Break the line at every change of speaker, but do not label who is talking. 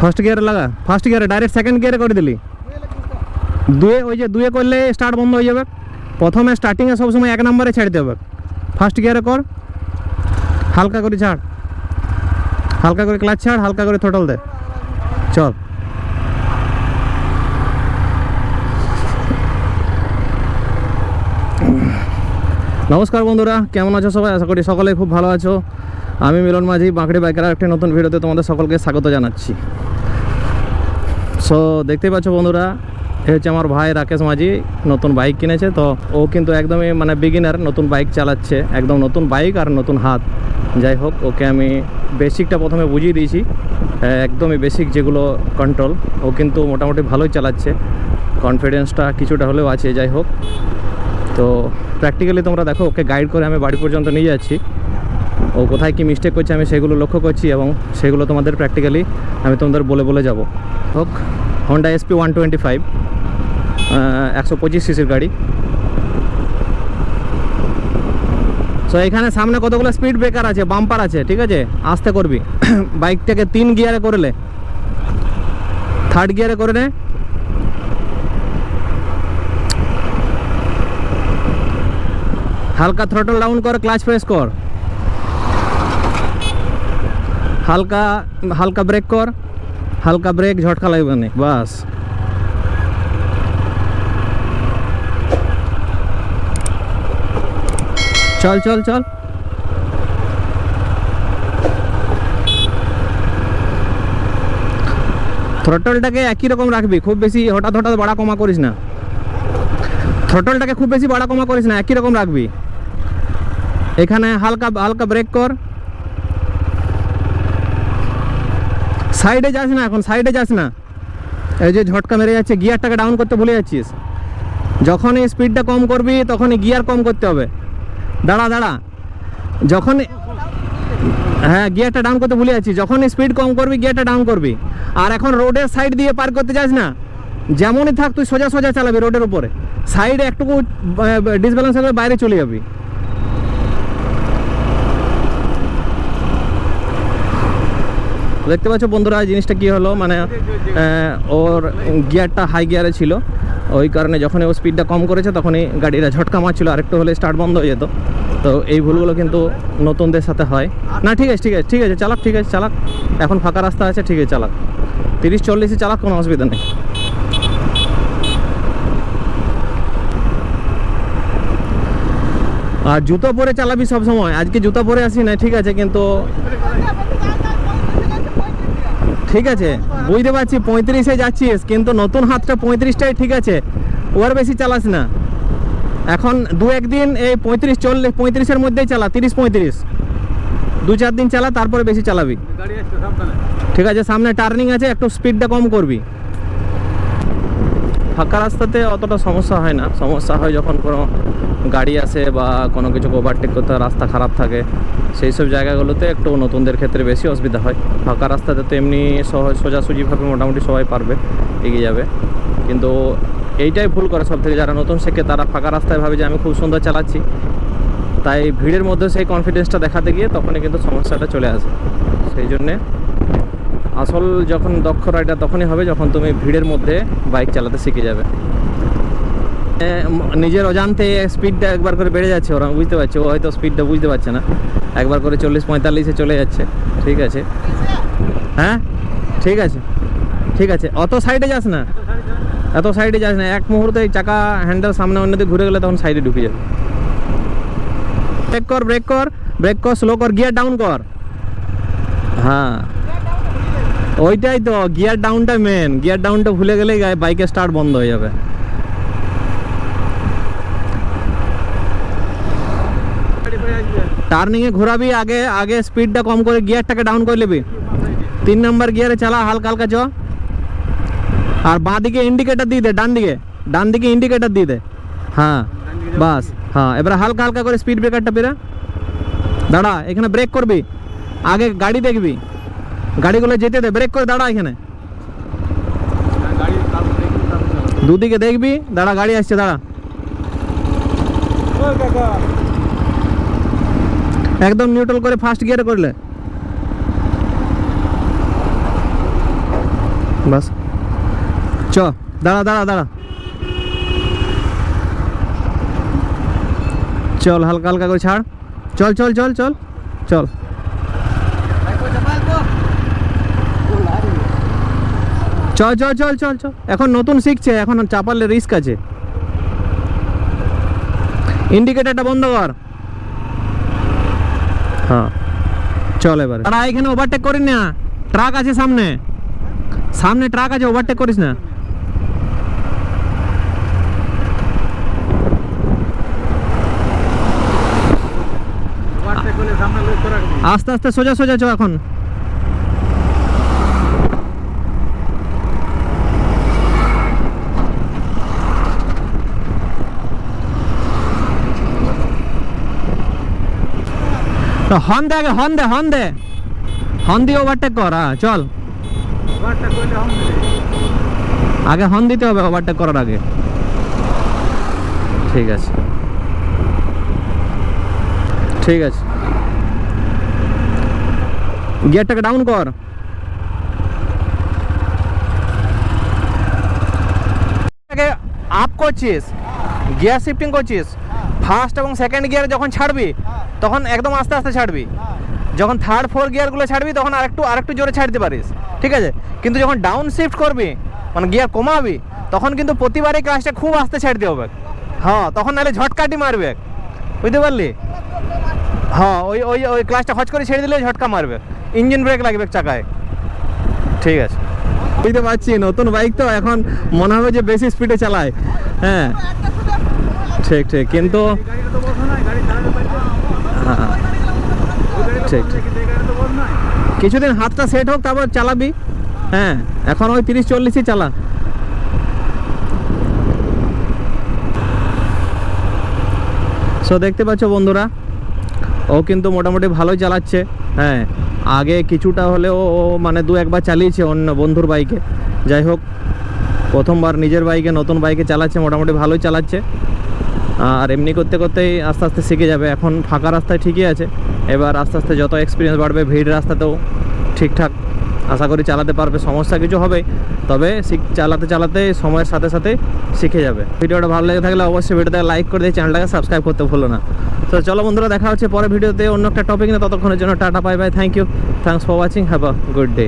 First গিয়ারে লাগা, first গিয়ারে ডাইরেক্ট সেকেন্ড গিয়ারে করে দিলি। দুয়ে ওই যে দুয়ে করলে স্টার্ট বন্ধ হয়ে যাবে। প্রথমে স্টার্টিংয়ে সবসময় 1 নম্বরে ছেড়ে দেবে। ফার্স্ট গিয়ারে কর, হালকা করে ছাড়, হালকা করে ক্লাচ ছাড়, হালকা করে থ্রটল দে, চল। নমস্কার বন্ধুরা, কেমন আছো সবাই? আশা করি সকলে খুব ভালো আছো। আমি মিলন মাঝি, বাঁকড়ি বাইকার একটি নতুন ভিডিওতে তোমাদের সকলকে স্বাগত জানাচ্ছি। সো দেখতেই পাচ্ছ বন্ধুরা, এ হচ্ছে আমার ভাই রাকেশ মাঝি, নতুন বাইক কিনেছে। তো ও কিন্তু একদমই মানে বিগিনার, নতুন বাইক চালাচ্ছে, একদম নতুন বাইক আর নতুন হাত। যাই হোক, ওকে আমি বেসিকটা প্রথমে বুঝিয়ে দিয়েছি, একদমই বেসিক যেগুলো কন্ট্রোল। ও কিন্তু মোটামুটি ভালোই চালাচ্ছে, কনফিডেন্সটা কিছুটা হলেও আছে। যাই হোক, তো প্র্যাকটিক্যালি তোমরা দেখো, ওকে গাইড করে আমি বাড়ি পর্যন্ত নিয়ে যাচ্ছি। ও কোথায় কি মিস্টেক করছে আমি সেগুলো লক্ষ্য করছি, এবং সেগুলো তোমাদের প্র্যাকটিক্যালি আমি তোমাদের বলে যাব। হোক, হন্ডা SP 125 125 সিসির গাড়ি। সো এখানে সামনে কতগুলো স্পিড ব্রেকার আছে, বাম্পার আছে, ঠিক আছে? আস্তে করবি। বাইকটাকে 3 গিয়ারে করলে, 3rd গিয়ারে করে নে। হালকা থ্রটল ডাউন কর, ক্লাচ প্রেস কর, হালকা হালকা ব্রেক কর, হালকা ব্রেক, ঝটকা লাগবে না, বাস। চল চল চল। থ্রটলটাকে একই রকম রাখবি, খুব বেশি হঠাৎ হঠাৎ বাড়া কমা করিস না। থ্রটলটাকে খুব বেশি বাড়া কমা করিস না, একই রকম রাখবি। এখানে হালকা হালকা ব্রেক কর, সাইডে যাস না, এখন সাইডে যাস না। এই যে ঝটকা মেরে যাচ্ছে, গিয়ারটাকে ডাউন করতে ভুলে যাচ্ছিস। যখনই স্পিডটা কম করবি তখনই গিয়ার কম করতে হবে। দাঁড়া দাঁড়া, যখন হ্যাঁ গিয়ারটা ডাউন করতে ভুলে যাচ্ছিস, যখন স্পিড কম করবি গিয়ারটা ডাউন করবি। আর এখন রোডের সাইড দিয়ে পার করতে যাস না, যেমনই থাক তুই সোজা সোজা চালাবি রোডের উপরে। সাইডে একটুকু ডিসব্যালেন্স হলে বাইরে চলে যাবি। দেখতে পাচ্ছ বন্ধুরা, জিনিসটা কি হলো, মানে ওর গিয়ারটা হাই গিয়ারে ছিল, ওই কারণে যখন ও স্পিডটা কম করেছে তখনই গাড়িটা ঝটকা মারছিল, আরেকটু হলে স্টার্ট বন্ধ হয়ে যেত। তো এই ভুলগুলো কিন্তু নতুনদের সাথে হয় না। ঠিক আছে ঠিক আছে ঠিক আছে, চালাক, ঠিক আছে চালাক। এখন ফাঁকা রাস্তা আছে, ঠিক আছে চালাক, 30-40 চালাক, কোনো অসুবিধা নেই। আর জুতো পরে চালাবি সব সময়। আজকে জুতো পরে আসি না, ঠিক আছে, কিন্তু ঠিক আছে বুঝতে পারছি 35-এ যাচ্ছিস, কিন্তু নতুন হাতটা 35টাই ঠিক আছে, ওর বেশি চালাস না। এখন 2-1 দিন এই 35-40-35-এর মধ্যেই চালা, 30-35, 2-4 দিন চালা, তারপরে বেশি চালাবি, ঠিক আছে? সামনে টার্নিং আছে, একটু স্পিডটা কম করবি। ফাঁকা রাস্তাতে অতটা সমস্যা হয় না, সমস্যা হয় যখন কোনো গাড়ি আসে বা কোনো কিছু ওভারটেক করতে রাস্তা খারাপ থাকে, সেই সব জায়গাগুলোতে একটু নতুনদের ক্ষেত্রে বেশি অসুবিধা হয়। ফাঁকা রাস্তাতে তো এমনি সোজাসুজিভাবে মোটামুটি সবাই পারবে, এগিয়ে যাবে। কিন্তু এইটাই ভুল করে সব থেকে যারা নতুন শেখে, তারা ফাঁকা রাস্তায় ভাবে যে আমি খুব সুন্দর চালাচ্ছি, তাই ভিড়ের মধ্যে সেই কনফিডেন্সটা দেখাতে গিয়ে তখনই কিন্তু সমস্যাটা চলে আসে। সেই জন্যে আসল যখন দক্ষ রাইডার তখনই হবে যখন তুমি ভিড়ের মধ্যে বাইক চালাতে শিখে যাবে। নিজের অজান্তে স্পিডটা একবার করে বেড়ে যাচ্ছে, ওরা বুঝতে পারছে, ও হয়তো স্পিডটা বুঝতে পারছে না, একবার করে 40-45-এ চলে যাচ্ছে, ঠিক আছে? হ্যাঁ ঠিক আছে ঠিক আছে, অত সাইডে যাস না, এত সাইডে যাস না। এক মুহূর্তে চাকা হ্যান্ডেল সামনে অন্যদিকে ঘুরে গেলে তখন সাইডে ঢুকে যাবে। ব্রেক কর, ব্রেক কর, ব্রেক কর, স্লো কর, গিয়ার ডাউন কর। হ্যাঁ ওইটাই তো, গিয়ার ডাউনটা মেন, গিয়ার ডাউনটা ভুলে গেলেই বাইকের স্টার্ট বন্ধ হয়ে যাবে। টার্নিংয়ে ঘোরাবি, আগে আগে স্পিডটা কম করে গিয়ারটাকে ডাউন করে নেবি। 3 নম্বর গিয়ারে চালা, হালকা হালকা চ। আর বাঁ দিকে ইন্ডিকেটার দিয়ে দে, ডান দিকে ইন্ডিকেটার দিয়ে দে। হ্যাঁ বাস, হ্যাঁ এবার হালকা হালকা করে স্পিড ব্রেকারটা পেরা। দাঁড়া, এখানে ব্রেক করবি, আগে গাড়ি দেখবি, গাড়িগুলো যেতে দে, ব্রেক করে দাঁড়া। এখানে দুদিকে দেখবি, দাঁড়া, গাড়ি আসছে, দাঁড়া। একদম নিউট্রাল করে ফার্স্ট গিয়ারে করলে বাস চ দাঁড়া দাঁড়া দাঁড়া চল হালকা হালকা করে ছাড় চল চল চল চল চল চল চল চল চল চল এখন নতুন শিখছে এখন চাপালে রিস্ক আছে ইন্ডিকেটরটা বন্ধ কর হ্যাঁ চল এবারে আর এখানে ওভারটেক করিস না ট্রাক আছে সামনে সামনে ট্রাক আছে ওভারটেক করিস না আস্তে আস্তে সোজা সোজা চ এখন তো হর্ন দে আগে হর্ন দে হর্ন দে হর্ন দিয়ে ওভারটেক কর চল আগে হর্ন দিতে হবে ওভারটেক করার আগে ঠিক আছে ঠিক আছে গিয়ারটাকে ডাউন কর আপ করছিস গিয়ার শিফটিং করছিস ফার্স্ট এবং সেকেন্ড গিয়ারে যখন ছাড়বি তখন একদম আস্তে আস্তে ছাড়বি যখন থার্ড ফোর গিয়ারগুলো ছাড়বি তখন আরেকটু জোরে ছাড়তে পারিস ঠিক আছে কিন্তু যখন ডাউন শিফট করবি মানে গিয়ার কমাবি তখন কিন্তু প্রতিবারই ক্লাসটা খুব আস্তে ছাড়তে হবে হ্যাঁ তখন নাহলে ঝটকাটি মারবে বুঝতে পারলি হ্যাঁ ওই ওই ওই ক্লাসটা হজ করে ছেড়ে দিলে ঝটকা মারবে ইঞ্জিন ব্রেক লাগবে চাকায় ঠিক আছে বুঝতে পারছি নতুন বাইক তো এখন মনে হবে যে বেশি স্পিডে চালায় হ্যাঁ ঠিক ঠিক কিন্তু হ্যাঁ ঠিক ঠিক কিছুদিন হাতটা সেট হোক তারপর চালাবি হ্যাঁ এখন ওই 30-40ই চালা সো দেখতে পাচ্ছ বন্ধুরা ও কিন্তু মোটামুটি ভালোই চালাচ্ছে হ্যাঁ আগে কিছুটা হলেও ও মানে দু একবার চালিয়েছে অন্য বন্ধুর বাইকে যাই হোক প্রথমবার নিজের বাইকে নতুন বাইকে চালাচ্ছে মোটামুটি ভালোই চালাচ্ছে আর এমনি করতে করতেই আস্তে আস্তে শিখে যাবে এখন ফাঁকা রাস্তায় ঠিকই আছে এবার আস্তে আস্তে যত এক্সপিরিয়েন্স বাড়বে ভিড় রাস্তাতেও ঠিকঠাক আশা করি চালাতে পারবে সমস্যা কিছু হবে তবে চালাতে চালাতে সময়ের সাথে সাথে শিখে যাবে ভিডিওটা ভালো লেগে থাকলে অবশ্যই ভিডিওতে লাইক করে দিয়ে চ্যানেলটাকে সাবস্ক্রাইব করতে ভুলো না তো চলো বন্ধুরা দেখা হচ্ছে পরে ভিডিওতে অন্য একটা টপিক নিয়ে ততক্ষণের জন্য tata bye bye thank you thanks for watching have a good day